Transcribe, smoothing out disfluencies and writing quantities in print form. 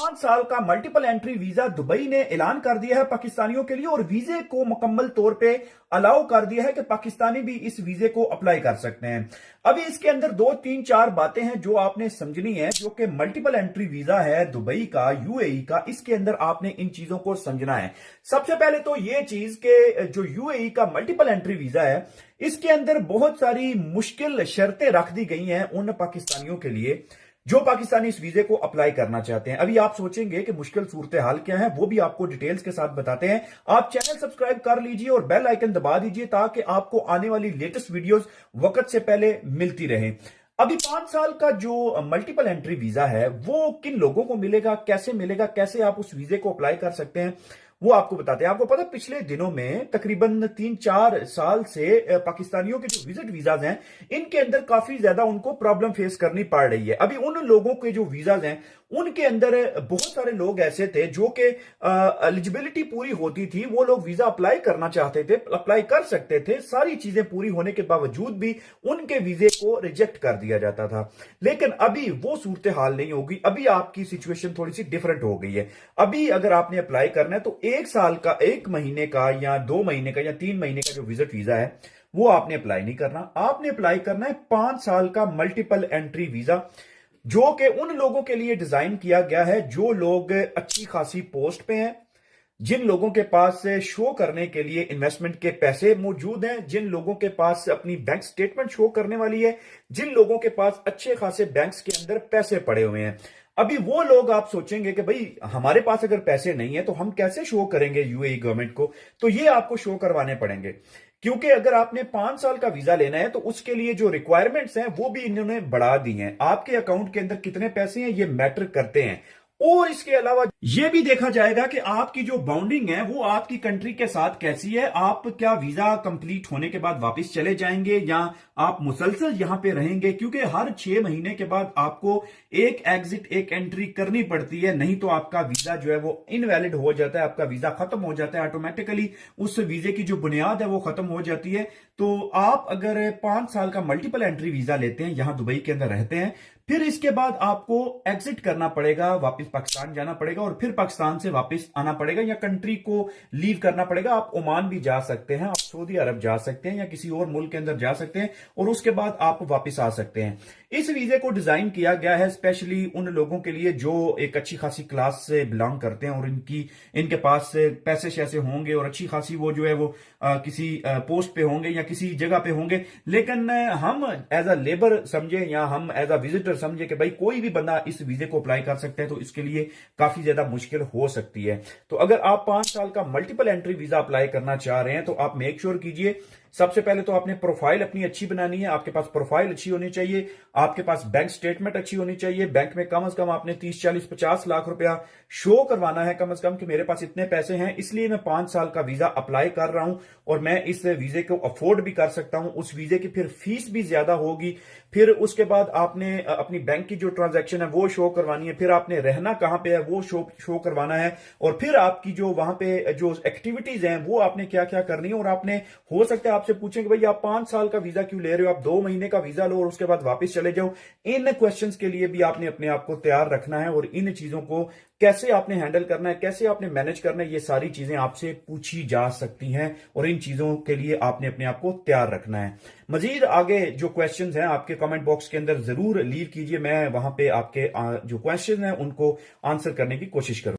5 साल का multiple entry visa Dubai ने ऐलान कर दिया है पाकिस्तानियों के लिए और वीजे को मुकम्मल तौर पे अलाउ कर दिया है कि पाकिस्तानी भी इस वीजे को अप्लाई कर सकते हैं। अभी इसके अंदर 2 3 4 बातें हैं जो आपने समझनी है, जो कि मल्टीपल एंट्री वीजा है दुबई का, यूएई का, इसके अंदर आपने इन चीजों को समझना है। सबसे पहले तो यह चीज के जो यूएई का मल्टीपल एंट्री वीजा है, इसके अंदर बहुत सारी मुश्किल शर्तें रख दी गई हैं उन पाकिस्तानियों के लिए जो पाकिस्तानी इस वीजे को अप्लाई करना चाहते हैं। अभी आप सोचेंगे कि मुश्किल सूरत हाल क्या है, वो भी आपको डिटेल्स के साथ बताते हैं। आप चैनल सब्सक्राइब कर लीजिए और बेल आइकन दबा दीजिए ताकि आपको आने वाली लेटेस्ट वीडियोस वक्त से पहले मिलती रहे। अभी 5 साल का जो मल्टीपल एंट्री वीजा है वो किन लोगों को मिलेगा, कैसे मिलेगा, कैसे आप उस वीजे को अप्लाई कर सकते हैं, वो आपको बताते हैं। आपको पता है पिछले दिनों में तकरीबन 3 4 साल से पाकिस्तानियों के जो विजिट वीजाज हैं इनके अंदर काफी ज्यादा उनको प्रॉब्लम फेस करनी पड़ रही है। अभी उन लोगों के जो वीजाज हैं उनके अंदर बहुत सारे लोग ऐसे थे जो कि एलिजिबिलिटी पूरी होती थी, वो लोग वीजा अप्लाई करना चाहते थे, अप्लाई कर सकते थे, सारी चीजें पूरी होने के बावजूद भी उनके वीजे को रिजेक्ट कर दिया जाता था। लेकिन अभी वो सूरत हाल नहीं होगी, अभी आपकी सिचुएशन थोड़ी सी डिफरेंट हो गई है। अभी अगर आपने अप्लाई करना है तो 1 साल का, 1 महीने का या 2 महीने का या 3 महीने का जो विजिट वीजा है वो आपने अप्लाई नहीं करना। आपने अप्लाई करना है 5 साल का मल्टीपल एंट्री वीजा, जो कि उन लोगों के लिए डिजाइन किया गया है जो लोग अच्छी खासी पोस्ट पे हैं, जिन लोगों के पास शो करने के लिए इन्वेस्टमेंट के पैसे मौजूद हैं, जिन लोगों के पास अपनी बैंक स्टेटमेंट शो करने वाली है, जिन लोगों के पास अच्छे खासे बैंक्स के अंदर पैसे पड़े हुए हैं। अभी वो लोग आप सोचेंगे कि भाई हमारे पास अगर पैसे नहीं है तो हम कैसे शो करेंगे यूएई गवर्नमेंट को, तो ये आपको शो करवाने पड़ेंगे। क्योंकि अगर आपने 5 साल का वीजा लेना है तो उसके लिए जो रिक्वायरमेंट्स हैं वो भी इन्होंने बढ़ा दी हैं। आपके अकाउंट के अंदर कितने पैसे हैं ये मैटर करते हैं, और इसके अलावा यह भी देखा जाएगा कि आपकी जो बाउंडिंग है वो आपकी कंट्री के साथ कैसी है। आप क्या वीजा कंप्लीट होने के बाद वापस चले जाएंगे या आप मुसलसल यहां पे रहेंगे, क्योंकि हर 6 महीने के बाद आपको एक एग्जिट एक एंट्री करनी पड़ती है, नहीं तो आपका वीजा जो है वो इनवैलिड हो जाता है, आपका वीजा खत्म हो जाता है ऑटोमेटिकली, उस वीजे की जो बुनियाद है वो खत्म हो जाती है। तो आप अगर 5 साल का मल्टीपल एंट्री वीजा लेते हैं, यहां दुबई के अंदर रहते हैं, फिर इसके बाद आपको एग्जिट करना पड़ेगा, वापस पाकिस्तान जाना पड़ेगा और फिर पाकिस्तान से वापस आना पड़ेगा या कंट्री को लीव करना पड़ेगा। आप ओमान भी जा सकते हैं, आप सऊदी अरब जा सकते हैं या किसी और मुल्क के अंदर जा सकते हैं और उसके बाद आप वापस आ सकते हैं। इस वीजे को डिजाइन किया गया है स्पेशली उन लोगों के लिए जो एक अच्छी खासी क्लास से बिलोंग करते हैं और इनके पास पैसे शैसे होंगे और अच्छी खासी वो जो है वो किसी पोस्ट पे होंगे या किसी जगह पे होंगे। लेकिन हम एज अ लेबर समझे या हम एज अ विजिटर समझे कि भाई कोई भी बंदा इस वीजे को अप्लाई कर सकता है, तो इसके लिए काफी ज्यादा मुश्किल हो सकती है। तो अगर आप 5 साल का मल्टीपल एंट्री वीजा अप्लाई करना चाह रहे हैं तो आप मेक श्योर कीजिए, सबसे पहले तो आपने प्रोफाइल अपनी अच्छी बनानी है, आपके पास प्रोफाइल अच्छी होनी चाहिए, आपके पास बैंक स्टेटमेंट अच्छी होनी चाहिए, बैंक में कम से कम आपने 30 40 50 लाख रुपया शो करवाना है कम से कम कि मेरे पास इतने पैसे हैं, इसलिए मैं 5 साल का वीजा अप्लाई कर रहा हूं और मैं इस वीजे को अफोर्ड भी कर सकता हूं। उस वीजे की फिर फीस भी ज्यादा होगी, फिर उसके बाद आपने अपनी बैंक की जो ट्रांजैक्शन है वो शो करवानी है, फिर आपने रहना कहां पे है वो शो करवाना है, और फिर आपकी जो वहां पे जो एक्टिविटीज हैं वो आपने क्या क्या करनी है। और आपने, हो सकता है आपसे पूछेंगे भाई आप 5 साल का वीजा क्यों ले रहे हो, आप 2 महीने का वीजा लो और उसके बाद वापस चले जाओ। इन क्वेश्चंस के लिए भी आपने अपने आप को तैयार रखना है और इन चीजों को कैसे आपने हैंडल करना है, कैसे आपने मैनेज करना है, ये सारी चीजें आपसे पूछी जा सकती हैं और इन चीजों के लिए आपने अपने आप को तैयार रखना है। मजीद आगे जो क्वेश्चंस हैं आपके कमेंट बॉक्स के अंदर जरूर लीव कीजिए, मैं वहां पे आपके जो क्वेश्चन हैं उनको आंसर करने की कोशिश करूंगा।